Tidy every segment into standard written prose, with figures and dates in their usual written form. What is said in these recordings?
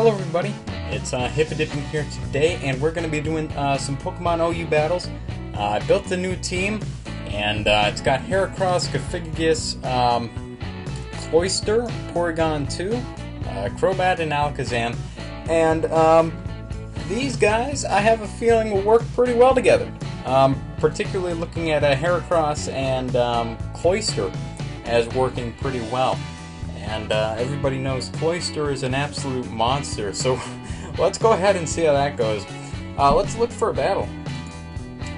Hello everybody, it's Hippodipping here today, and we're going to be doing some Pokemon OU battles. I built the new team, and it's got Heracross, Cophigus, Cloyster, Porygon 2, Crobat, and Alakazam. And these guys, I have a feeling, will work pretty well together. Particularly looking at Heracross and Cloyster as working pretty well. And everybody knows Cloyster is an absolute monster, so let's go ahead and see how that goes. Let's look for a battle.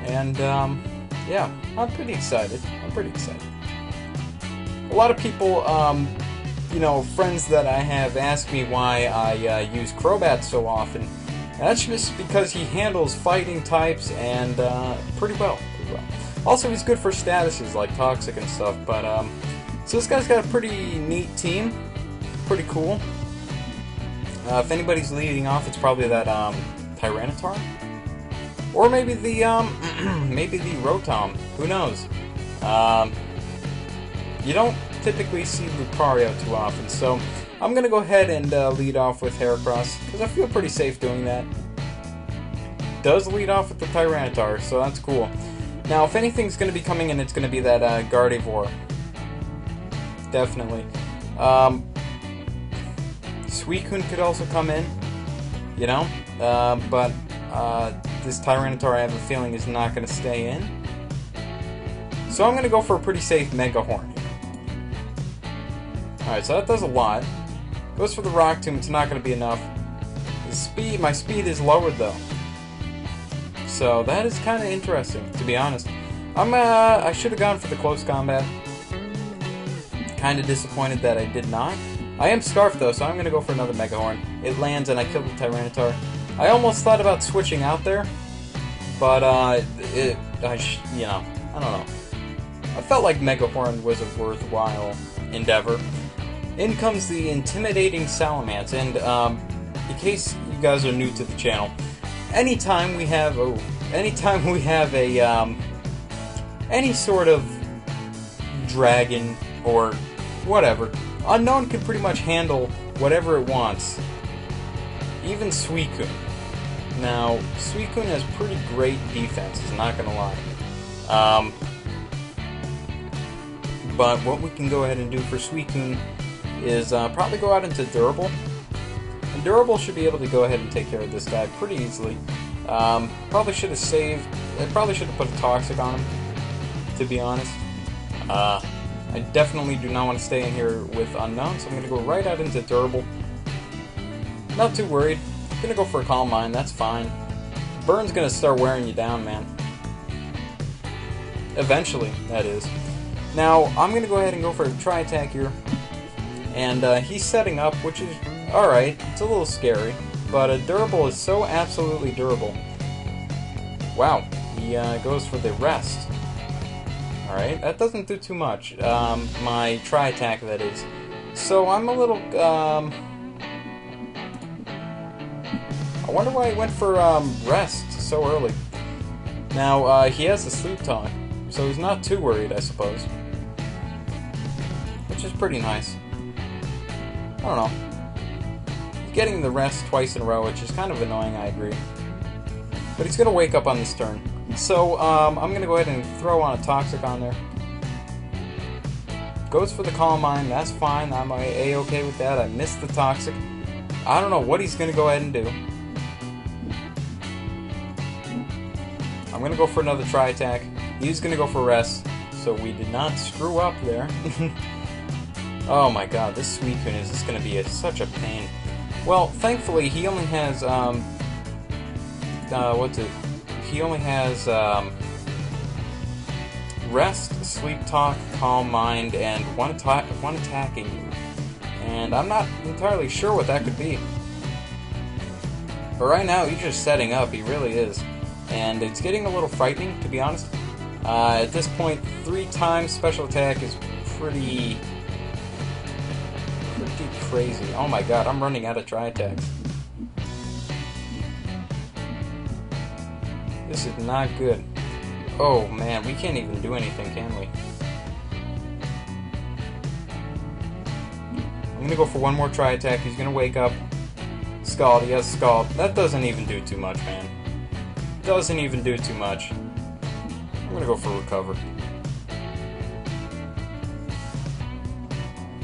And yeah, I'm pretty excited. A lot of people, you know, friends that I have ask me why I use Crobat so often. And that's just because he handles fighting types and pretty well. Also, he's good for statuses like Toxic and stuff, but so this guy's got a pretty neat team, pretty cool. If anybody's leading off, it's probably that Tyranitar, or maybe the maybe the Rotom. Who knows? You don't typically see Lucario too often, so I'm gonna go ahead and lead off with Heracross because I feel pretty safe doing that. Does lead off with the Tyranitar, so that's cool. Now, if anything's gonna be coming in, it's gonna be that Gardevoir. Definitely. Suicune could also come in, you know, but this Tyranitar, I have a feeling, is not going to stay in. So I'm going to go for a pretty safe Mega Horn here. Alright, so that does a lot. Goes for the Rock Tomb, it's not going to be enough. My speed is lowered though. So that is kind of interesting, to be honest. I should have gone for the close combat. Kind of disappointed that I did not. I am Scarfed though, so I'm going to go for another Mega Horn. It lands and I kill the Tyranitar. I almost thought about switching out there, but you know, I don't know. I felt like Mega Horn was a worthwhile endeavor. In comes the Intimidating Salamence, and in case you guys are new to the channel, anytime we have a any sort of dragon or whatever, Unknown can pretty much handle whatever it wants. Even Suicune. Now, Suicune has pretty great defenses, not gonna lie. But what we can go ahead and do for Suicune is probably go out into Durable. And Durable should be able to go ahead and take care of this guy pretty easily. Probably should have saved. I probably should have put a Toxic on him, to be honest. I definitely do not want to stay in here with Unknown, so I'm going to go right out into Durable. Not too worried. I'm going to go for a Calm Mind, that's fine. Burn's going to start wearing you down, man. Eventually, that is. Now, I'm going to go ahead and go for a Tri-Attack here. And he's setting up, which is alright. It's a little scary. But Durable is so absolutely durable. Wow, he goes for the Rest. Alright, that doesn't do too much. My Tri-Attack, that is. So I'm a little, I wonder why he went for, Rest so early. Now, he has the Sleep Talk, so he's not too worried, I suppose. Which is pretty nice. I don't know. He's getting the Rest twice in a row, which is kind of annoying, I agree. But he's gonna wake up on this turn. So, I'm going to go ahead and throw on a Toxic on there. Goes for the Calm Mind, that's fine, I'm A-okay with that. I missed the Toxic. I don't know what he's going to go ahead and do. I'm going to go for another Tri-Attack. He's going to go for Rest, so we did not screw up there. Oh my god, this Suicune is just going to be such a pain. Well, thankfully, he only has, he only has Rest, Sleep Talk, Calm Mind, and one attacking you. And I'm not entirely sure what that could be. But right now, he's just setting up, he really is. And it's getting a little frightening, to be honest. At this point, 3 times special attack is pretty crazy. Oh my god, I'm running out of Tri-Attacks. This is not good. Oh man, we can't even do anything, can we? I'm gonna go for one more Tri-Attack. He's gonna wake up. This Scald. He has Scald. That doesn't even do too much, man. Doesn't even do too much. I'm gonna go for Recover.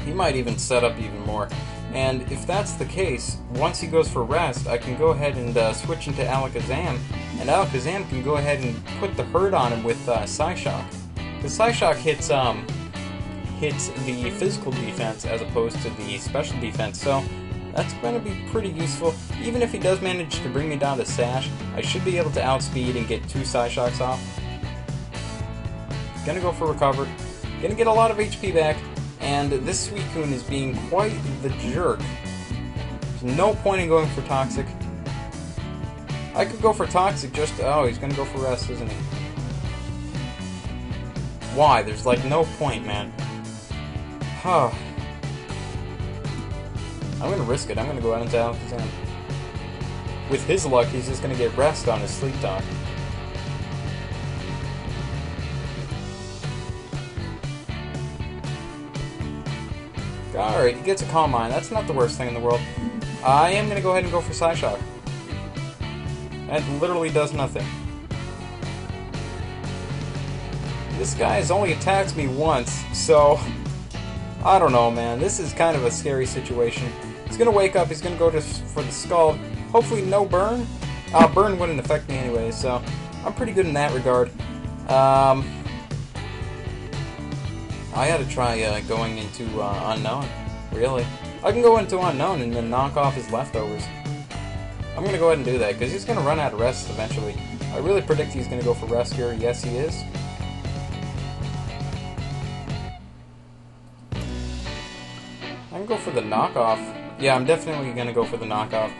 He might even set up even more. And if that's the case, once he goes for Rest, I can go ahead and switch into Alakazam. And Alakazam can go ahead and put the hurt on him with Psyshock. Because Psyshock hits the physical defense as opposed to the special defense. So that's going to be pretty useful. Even if he does manage to bring me down to Sash, I should be able to outspeed and get 2 Psyshocks off. Gonna go for Recover. Gonna get a lot of HP back. And this Suicune is being quite the jerk. There's no point in going for Toxic. I could go for Toxic just... Oh, he's gonna go for Rest, isn't he? Why? There's like no point, man. Huh. I'm gonna risk it. I'm gonna go out into Alakazam. With his luck, he's just gonna get Rest on his Sleep Talk. Alright, he gets a Calm Mind. That's not the worst thing in the world. I am going to go ahead and go for Psyshock. That literally does nothing. This guy has only attacked me once, so... I don't know, man. This is kind of a scary situation. He's going to wake up. He's going to go for the Scald. Hopefully no Burn. Burn wouldn't affect me anyway, so... I'm pretty good in that regard. I had to try going into Unknown, really. I can go into Unknown and then knock off his leftovers. I'm going to go ahead and do that, because he's going to run out of Rest eventually. I really predict he's going to go for Rest here. Yes, he is. I can go for the knockoff. Yeah, I'm definitely going to go for the knockoff.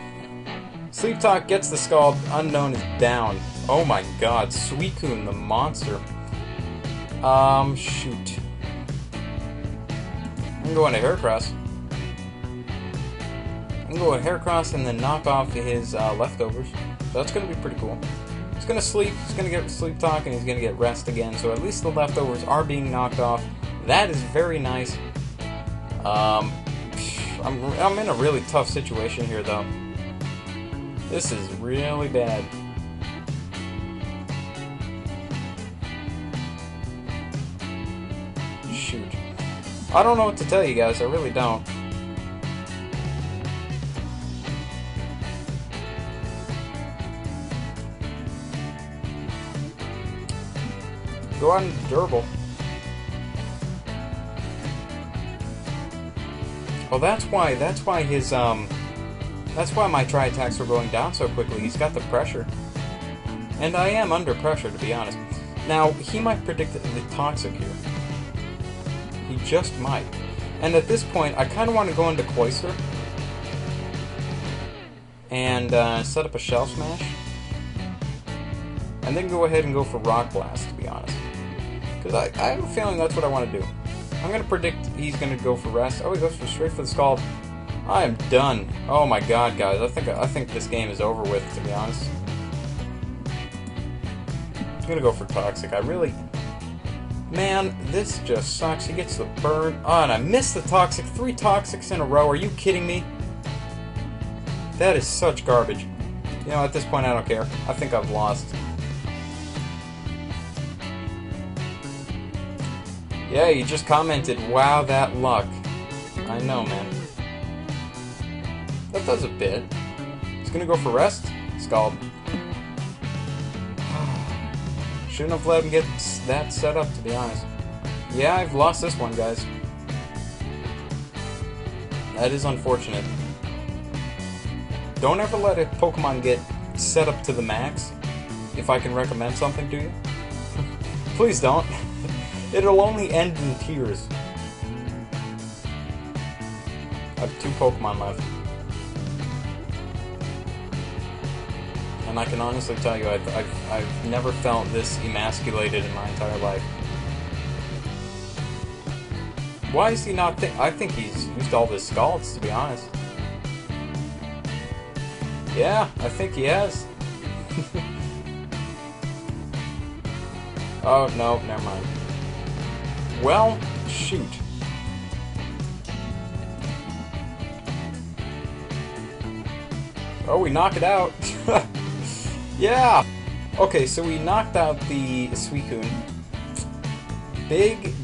Sleep Talk gets the Scald. Unknown is down. Oh my god, Suicune the monster. Shoot. I'm going to Heracross. I'm going to Heracross and then knock off his leftovers. So that's going to be pretty cool. He's going to sleep, he's going to get Sleep Talk, and he's going to get Rest again. So at least the leftovers are being knocked off. That is very nice. I'm in a really tough situation here, though. This is really bad. Shoot. I don't know what to tell you guys, I really don't. Go out and Durable. Oh, that's why his, that's why my Tri-Attacks are going down so quickly. He's got the pressure. And I am under pressure, to be honest. Now, he might predict the Toxic here. He just might. And at this point, I kind of want to go into Cloyster and set up a Shell Smash. And then go ahead and go for Rock Blast, to be honest. Because I have a feeling that's what I want to do. I'm going to predict he's going to go for Rest. Oh, he goes straight for the Scald. I am done. Oh my god, guys. I think this game is over with, to be honest. I'm going to go for Toxic. I really... Man, this just sucks. He gets the Burn. Oh, and I missed the Toxic. 3 Toxics in a row. Are you kidding me? That is such garbage. You know, at this point, I don't care. I think I've lost. Yeah, you just commented, wow, that luck. I know, man. That does a bit. He's gonna go for Rest. Scald. Shouldn't have let him get that set up, to be honest. Yeah, I've lost this one, guys. That is unfortunate. Don't ever let a Pokemon get set up to the max, if I can recommend something to you. Please don't. It'll only end in tears. I have 2 Pokemon left. And I can honestly tell you, I've never felt this emasculated in my entire life. Why is he not I think he's used all his Scalds, to be honest. Yeah, I think he has. Oh, no, never mind. Well, shoot. Oh, we knock it out. Yeah! Okay, so we knocked out the Suicune. Big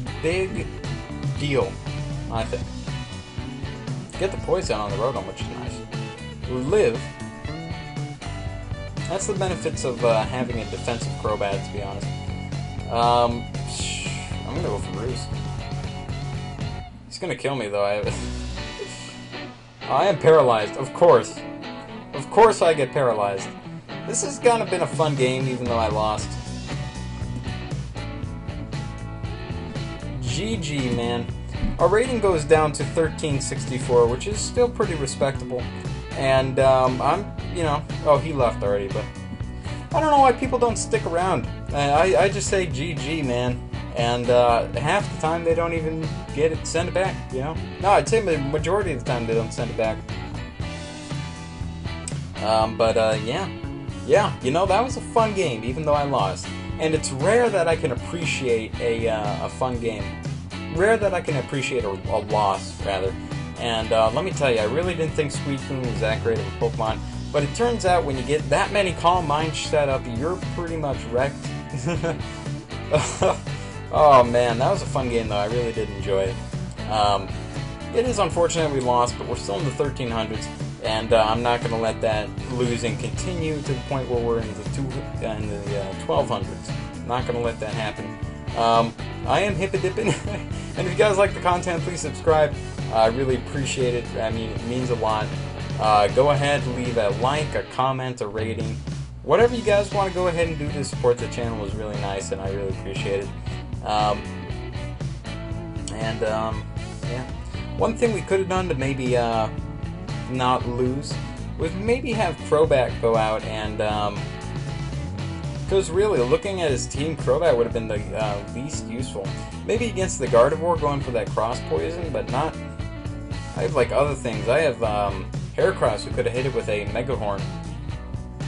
deal, I think. Get the poison on the Rotom, which is nice. Live. That's the benefits of having a defensive Crobat, to be honest. I'm gonna go for Ruse. He's gonna kill me, though. I am paralyzed, of course. Of course I get paralyzed. This has kind of been a fun game, even though I lost. GG, man. Our rating goes down to 1364, which is still pretty respectable. And, I'm, you know... Oh, he left already, but... I don't know why people don't stick around. I just say GG, man. And, half the time they don't even get it, send it back, you know? No, I'd say the majority of the time they don't send it back. Yeah. Yeah, you know, that was a fun game, even though I lost. And it's rare that I can appreciate a fun game. Rare that I can appreciate a loss, rather. And let me tell you, I really didn't think Suicune was that great of a Pokemon. But it turns out when you get that many Calm Minds set up, you're pretty much wrecked. Oh man, that was a fun game though. I really did enjoy it. It is unfortunate we lost, but we're still in the 1300s. And I'm not going to let that losing continue to the point where we're in the 1200s. I'm not going to let that happen. I am Hippodippin, and if you guys like the content, please subscribe. I really appreciate it. I mean, it means a lot. Go ahead, leave a like, a comment, a rating. Whatever you guys want to go ahead and do to support the channel is really nice, and I really appreciate it. Yeah. One thing we could have done to maybe not lose would maybe have Crobat go out and because really looking at his team, Crobat would have been the least useful. Maybe against the Gardevoir going for that cross poison, but not. I have like other things. I have Heracross who could have hit it with a Mega Horn.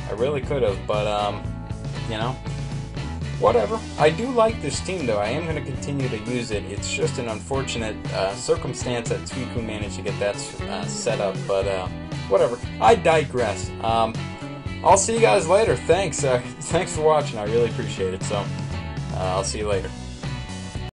I really could have, but you know, whatever. I do like this team though. I am going to continue to use it. It's just an unfortunate circumstance that Suicune managed to get that set up, but whatever. I digress. I'll see you guys later. Thanks. Thanks for watching. I really appreciate it. So I'll see you later.